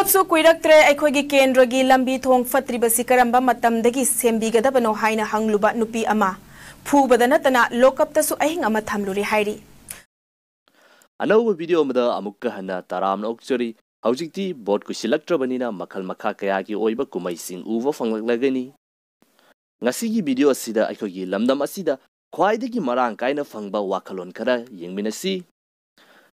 So kuiraktre aikoigi kendragi lambi thong fatribasi karamba matamdagi sembigadabano haina hangluba nupi ama phubadana tana lokaptasu ahing ama thamluri hairi Anauba video amada amukka hana taramna okchori haujikti board ku silaktrabanina makhal makha kayagi oiba kumaising uwa fanglagani ngasigi video asida aikogi lamdam asida khwaidagi marang kaina fangba wakhalon khara yengminasi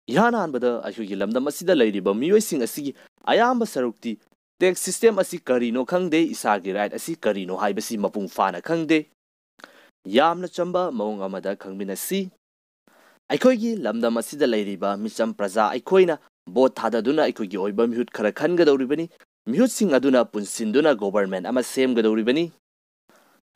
Ihan anbada aikogi lamdam asida leiriba miyoising asigi ayamba sarukti tax system asi karino khangde isagi right asi karino haibasi mapung fana khangde yamna chamba maung amada khangminasi Aikoigi lamdam asida leiriba micham praja aikoina bot thadaduna aikogi oiba mihut khara khangadoribani mihut sing aduna punsinduna government ama semgadoribani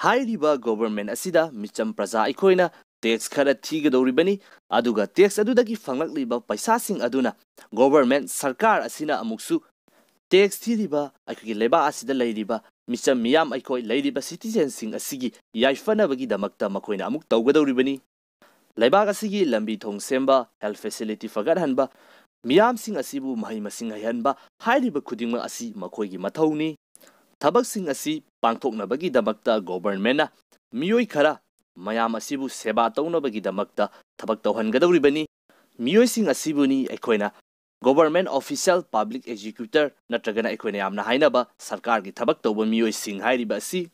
hairiba government asida micham praja aikoina tax khara thigadoribani aduga tax adudagi fanglakliba paisa sing aduna government sarkar asina amuksu tax thiriba aikogi leba asida leiriba micham miyam aikoi leiriba citizen sing asigi yaifanabagi damakta makoina amuk tawgadoribani Laibag asigi lambi thong semba health facility fagat hanba miyam sing asibu mahai masing hanba hairiba khudingma asi makhoigi mathauni thabak sing asi pangthokna bagi damakta government na miyoi khara mayam asibu seba tawna bagi damakta thabak tawhangadoribani miyoi sing asibu ni aikoina government official public executor natragana aikoina yamna hainaba sarkar gi thabak tawba miyoi sing hairiba asi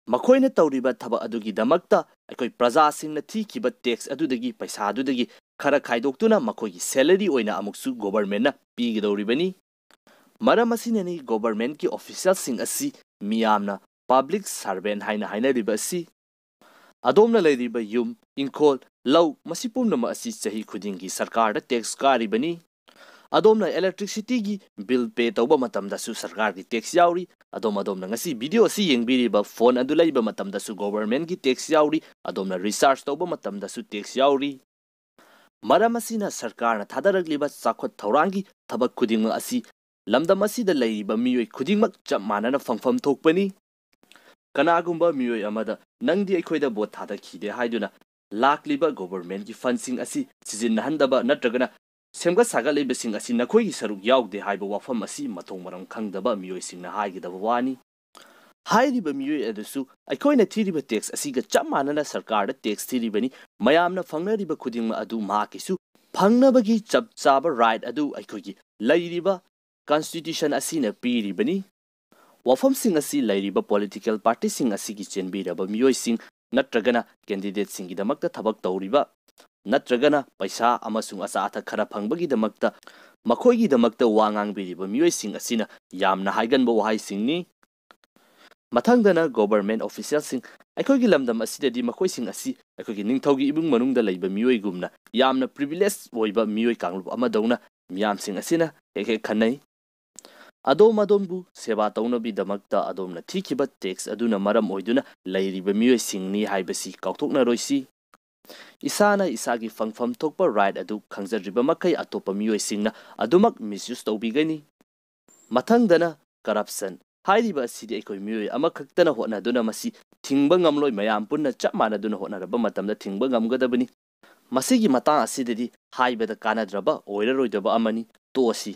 Makoina tawriba thaba adugi damakta aikoi praja singna thikiba tax adudagi paisa adudagi khara khaidoktuna makoigi salary oina amuksu government na pigidoribani maram asinani government ki official sing asi miyamna public servant haina riba asi adomna leiriba yum inkol law masipumna ma asi chahi khudingi sarkar da tax karibani Adomna electricity gi bill pay tawba matamda su sarkar gi tax yauri adomna ngasi video si yengbiriba phone adu laiba matamda su government gi tax yauri adomna research tawba matamda su tax yauri maramasina sarkar na thadaragliba chakhot thaurangi thabak khuding asi lamdam asida laiba miyoi khudingmak chap manana fangfam thokpani kanagumba miyoi amada nangdi aikhoida bot thada khide haiduna lakliba government gi funding asi sizin handaba natragana Semga saga lebesing asi nakhoi saruk yaude haiba wafam asi matong marang khangdaba miyoi singna haigidaba wani hairiba miyoi adusu aikoina thiriba tax asiga chammanana sarkar da tax thiribani mayamna fangnariba khudingma adu makisu phangnabagi chapchaba right adu aikogi lairiba constitution asina piribani wafam sing asi lairiba political party sing asigi chenbiraba miyoi sing natragana candidate singidamakta thabak tawriba Natragana paisa amasung asa atha khara phangbagi damakta makhoigi damakta wangang biriba miyoi sing asina yamna haigan bo wahai singni mathangdana government officials sing aikhoigi lamdam asidadi makhoi sing asi aikhoigi ningthogi ibung manungda leiba miyoi gumna yamna privilege oiba miyoi kanglu amadawna miyam sing asina hek khanai adombu seba tawnabi damakta adomna thikiba tax aduna maram oiduna leiriba miyoi singni haibasi kauthokna roisi Isana isagi fangfam thokpa right adu khangjarriba makai atopa miyoi singna adumak misuse tawbigani mathangdana corruption hairiba asidi aikoi miyoi amakhaktana hotnaduna masi thingba ngamloi mayam punna chap manaduna hotnaraba matamda thingba ngamgadabani masigi matang asidedi haibada kanadraba oiraroidaba amani tosi